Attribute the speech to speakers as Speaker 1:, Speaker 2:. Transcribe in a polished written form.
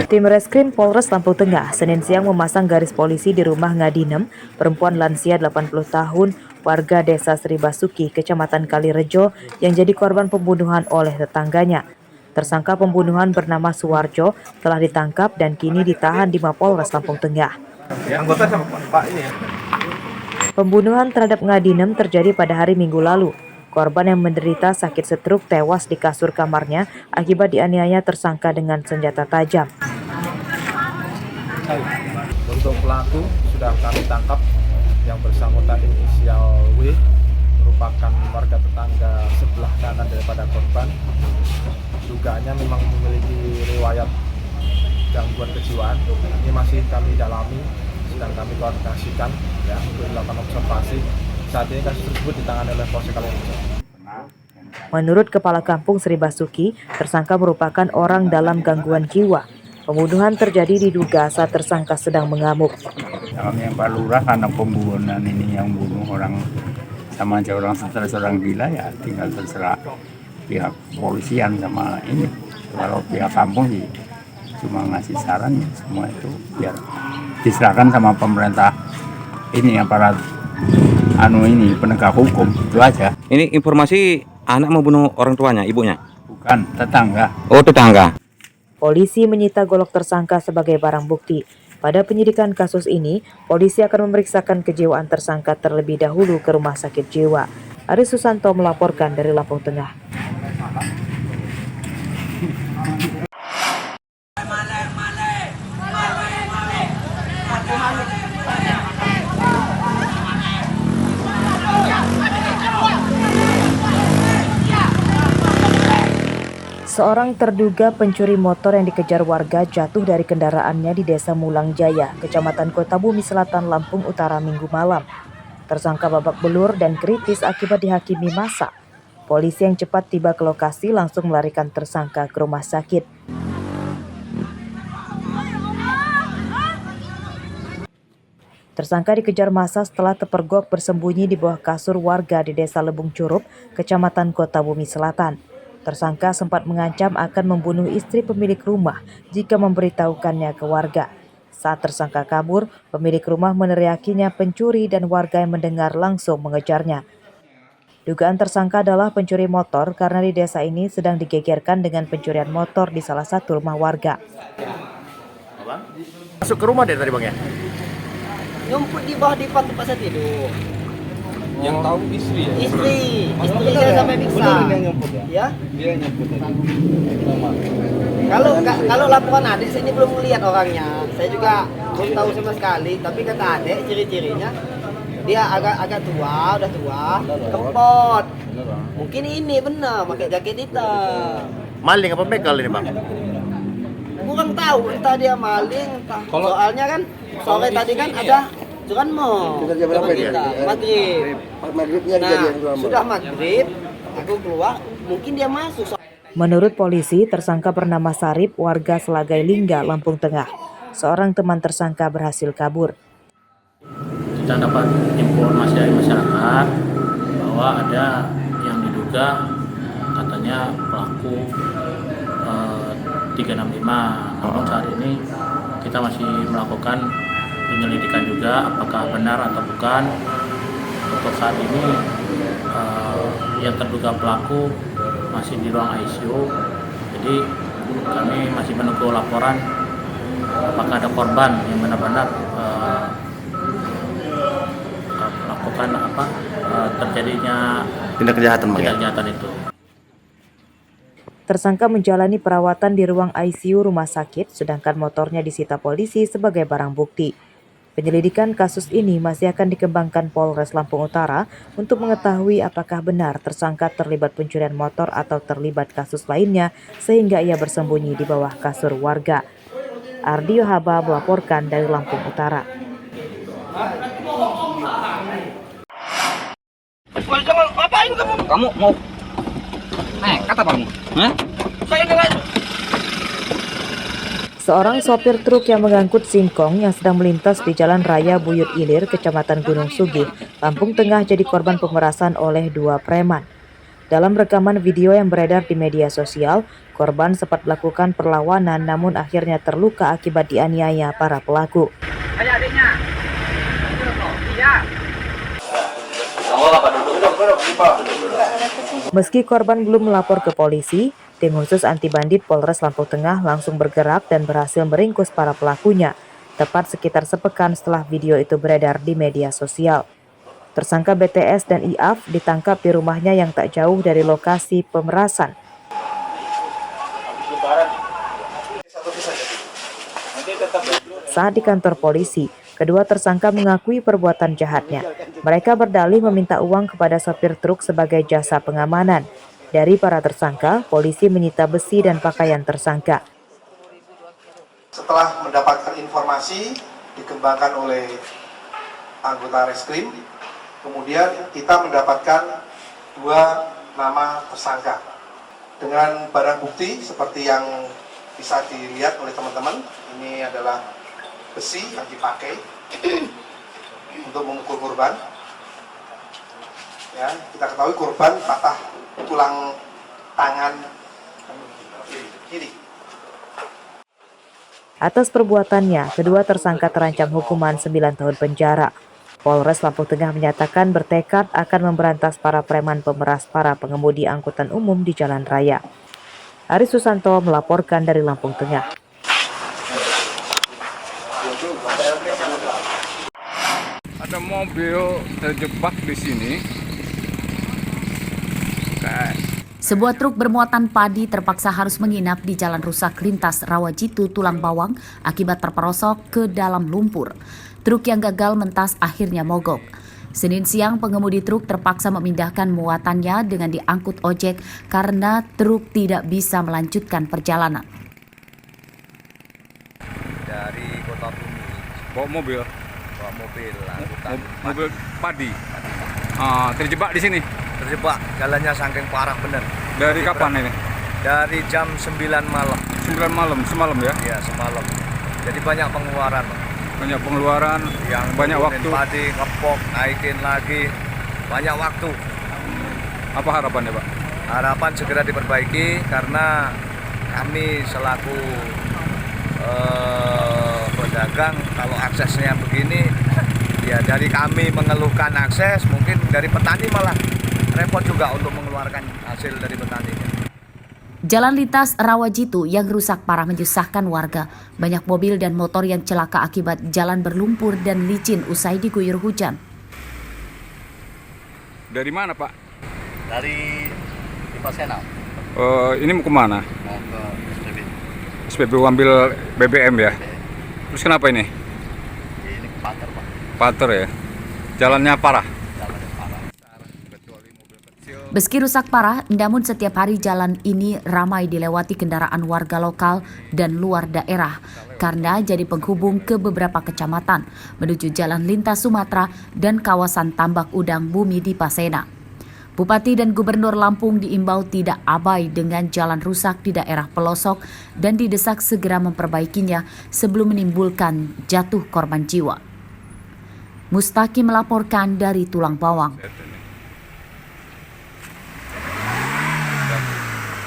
Speaker 1: Tim Reskrim Polres Lampung Tengah Senin siang memasang garis polisi di rumah Ngadinem, perempuan lansia 80 tahun, warga desa Sri Basuki, Kecamatan Kalirejo, yang jadi korban pembunuhan oleh tetangganya. Tersangka pembunuhan bernama Suwarjo telah ditangkap dan kini ditahan di Mapolres Lampung Tengah. Pembunuhan terhadap Ngadinem terjadi pada hari Minggu lalu. Korban yang menderita sakit stroke tewas di kasur kamarnya akibat dianiaya tersangka dengan senjata tajam.
Speaker 2: Untuk pelaku sudah kami tangkap, yang bersangkutan inisial W merupakan warga tetangga sebelah kanan daripada korban. Dugaannya memang memiliki riwayat gangguan kejiwaan. Ini masih kami dalami, sedang kami koordinasikan ya untuk dilakukan observasi. Saat ini kasus tersebut ditangani oleh Polsek Kalirejo.
Speaker 1: Menurut Kepala Kampung Sri Basuki, tersangka merupakan orang dalam gangguan jiwa. Pembunuhan terjadi diduga saat tersangka sedang mengamuk.
Speaker 3: Yang Pak Lurah karena pembunuhan ini yang bunuh orang sama aja orang stres, orang gila, ya tinggal terserah pihak polisian sama ini. Kalau pihak kampung sih cuma ngasih saran ya, semua itu biar diserahkan sama pemerintah ini, aparat ini penegak hukum, itu aja.
Speaker 4: Ini informasi anak mau bunuh orang tuanya, ibunya?
Speaker 3: Bukan, tetangga.
Speaker 4: Oh, tetangga.
Speaker 1: Polisi menyita golok tersangka sebagai barang bukti. Pada penyidikan kasus ini, polisi akan memeriksakan kejiwaan tersangka terlebih dahulu ke rumah sakit jiwa. Aris Susanto melaporkan dari Lampung Tengah. Seorang terduga pencuri motor yang dikejar warga jatuh dari kendaraannya di Desa Mulang Jaya, Kecamatan Kota Bumi Selatan, Lampung Utara Minggu malam. Tersangka babak belur dan kritis akibat dihakimi massa. Polisi yang cepat tiba ke lokasi langsung melarikan tersangka ke rumah sakit. Tersangka dikejar massa setelah terpergok bersembunyi di bawah kasur warga di Desa Lebung Curup, Kecamatan Kota Bumi Selatan. Tersangka sempat mengancam akan membunuh istri pemilik rumah jika memberitahukannya ke warga. Saat tersangka kabur, pemilik rumah meneriakinya pencuri dan warga yang mendengar langsung mengejarnya. Dugaan tersangka adalah pencuri motor karena di desa ini sedang digegerkan dengan pencurian motor di salah satu rumah warga.
Speaker 5: Masuk ke rumah dari tadi bang ya?
Speaker 6: Nyumput di bawah dipan tempat saya tidur.
Speaker 2: Yang tahu istri ya?
Speaker 6: Istrinya sampai pingsan. Ya?
Speaker 2: Dia nyebut tadi.
Speaker 6: Kalau laporan adik saya ini belum melihat orangnya. Saya juga belum tahu sama sekali. Tapi kata adik ciri-cirinya dia agak tua, udah tua, kempot. Mungkin ini benar pakai jaket hitam.
Speaker 5: Maling apa begal ini bang?
Speaker 6: Kurang tahu entah dia maling entah. Soalnya kan sore tadi kan ada Curanmor sama kita, maghrib. Nah, sudah maghrib, aku keluar, mungkin dia masuk.
Speaker 1: Menurut polisi, tersangka bernama Sarip, warga Selagai Lingga, Lampung Tengah. Seorang teman tersangka berhasil kabur.
Speaker 7: Kita dapat informasi dari masyarakat bahwa ada yang diduga katanya pelaku 365. Namun saat ini kita masih melakukan penyelidikan juga apakah benar atau bukan. Untuk saat ini yang terduga pelaku masih di ruang ICU, jadi kami masih menunggu laporan apakah ada korban yang benar-benar melakukan terjadinya
Speaker 5: Tindak kejahatan
Speaker 7: itu.
Speaker 1: Tersangka menjalani perawatan di ruang ICU rumah sakit, sedangkan motornya disita polisi sebagai barang bukti. Penyelidikan kasus ini masih akan dikembangkan Polres Lampung Utara untuk mengetahui apakah benar tersangka terlibat pencurian motor atau terlibat kasus lainnya sehingga ia bersembunyi di bawah kasur warga. Ardio Haba melaporkan dari Lampung Utara.
Speaker 4: Kamu mau kata kamu?
Speaker 1: Seorang sopir truk yang mengangkut singkong yang sedang melintas di Jalan Raya Buyut Ilir, Kecamatan Gunung Sugih, Lampung Tengah jadi korban pemerasan oleh dua preman. Dalam rekaman video yang beredar di media sosial, korban sempat melakukan perlawanan namun akhirnya terluka akibat dianiaya para pelaku. Meski korban belum melapor ke polisi, tim khusus anti bandit Polres Lampung Tengah langsung bergerak dan berhasil meringkus para pelakunya, tepat sekitar sepekan setelah video itu beredar di media sosial. Tersangka BTS dan IAF ditangkap di rumahnya yang tak jauh dari lokasi pemerasan. Saat di kantor polisi, kedua tersangka mengakui perbuatan jahatnya. Mereka berdalih meminta uang kepada sopir truk sebagai jasa pengamanan. Dari para tersangka, polisi menyita besi dan pakaian tersangka.
Speaker 8: Setelah mendapatkan informasi dikembangkan oleh anggota reskrim, kemudian kita mendapatkan 2 nama tersangka dengan barang bukti seperti yang bisa dilihat oleh teman-teman. Ini adalah besi yang dipakai untuk memukul korban. Ya, kita ketahui korban patah tulang tangan kiri.
Speaker 1: Atas perbuatannya, kedua tersangka terancam hukuman 9 tahun penjara. Polres Lampung Tengah menyatakan bertekad akan memberantas para preman pemeras para pengemudi angkutan umum di jalan raya. Aris Susanto melaporkan dari Lampung Tengah.
Speaker 3: Ada mobil terjebak di sini.
Speaker 9: Sebuah truk bermuatan padi terpaksa harus menginap di jalan rusak lintas Rawajitu Tulang Bawang akibat terperosok ke dalam lumpur. Truk yang gagal mentas akhirnya mogok. Senin siang, pengemudi truk terpaksa memindahkan muatannya dengan diangkut ojek karena truk tidak bisa melanjutkan perjalanan.
Speaker 2: Dari Kota Bumi,
Speaker 3: Bawa mobil
Speaker 2: angkutan
Speaker 3: mobil padi. Terjebak di sini.
Speaker 2: terjebak, jalannya saking parah bener.
Speaker 3: Dari kapan ini?
Speaker 2: Dari jam 9 malam.
Speaker 3: 9 malam, semalam ya?
Speaker 2: Iya, semalam. Jadi banyak pengeluaran, Pak.
Speaker 3: Banyak pengeluaran,
Speaker 2: Yang
Speaker 3: banyak
Speaker 2: nurunin
Speaker 3: waktu.
Speaker 2: padi, ngepok, naikin lagi, banyak waktu.
Speaker 3: Apa harapannya, Pak?
Speaker 2: Harapan segera diperbaiki karena kami selaku pedagang, kalau aksesnya begini, ya dari kami mengeluhkan akses, mungkin dari petani malah repot juga untuk mengeluarkan hasil dari petani.
Speaker 9: Jalan lintas Rawajitu yang rusak parah menyusahkan warga. Banyak mobil dan motor yang celaka akibat jalan berlumpur dan licin usai diguyur hujan.
Speaker 3: Dari mana, Pak?
Speaker 5: Dari Pasena
Speaker 3: Ini mau kemana?
Speaker 5: mau ke SPB.
Speaker 3: SPBU ambil BBM ya? Terus kenapa ini?
Speaker 5: Ini Pater, Pak.
Speaker 3: Pater ya? Jalannya parah?
Speaker 5: Jalannya parah.
Speaker 9: Meski rusak parah, namun setiap hari jalan ini ramai dilewati kendaraan warga lokal dan luar daerah karena jadi penghubung ke beberapa kecamatan menuju jalan lintas Sumatera dan kawasan tambak udang bumi di Pasena. Bupati dan Gubernur Lampung diimbau tidak abai dengan jalan rusak di daerah pelosok dan didesak segera memperbaikinya sebelum menimbulkan jatuh korban jiwa. Mustaqim melaporkan dari Tulang Bawang.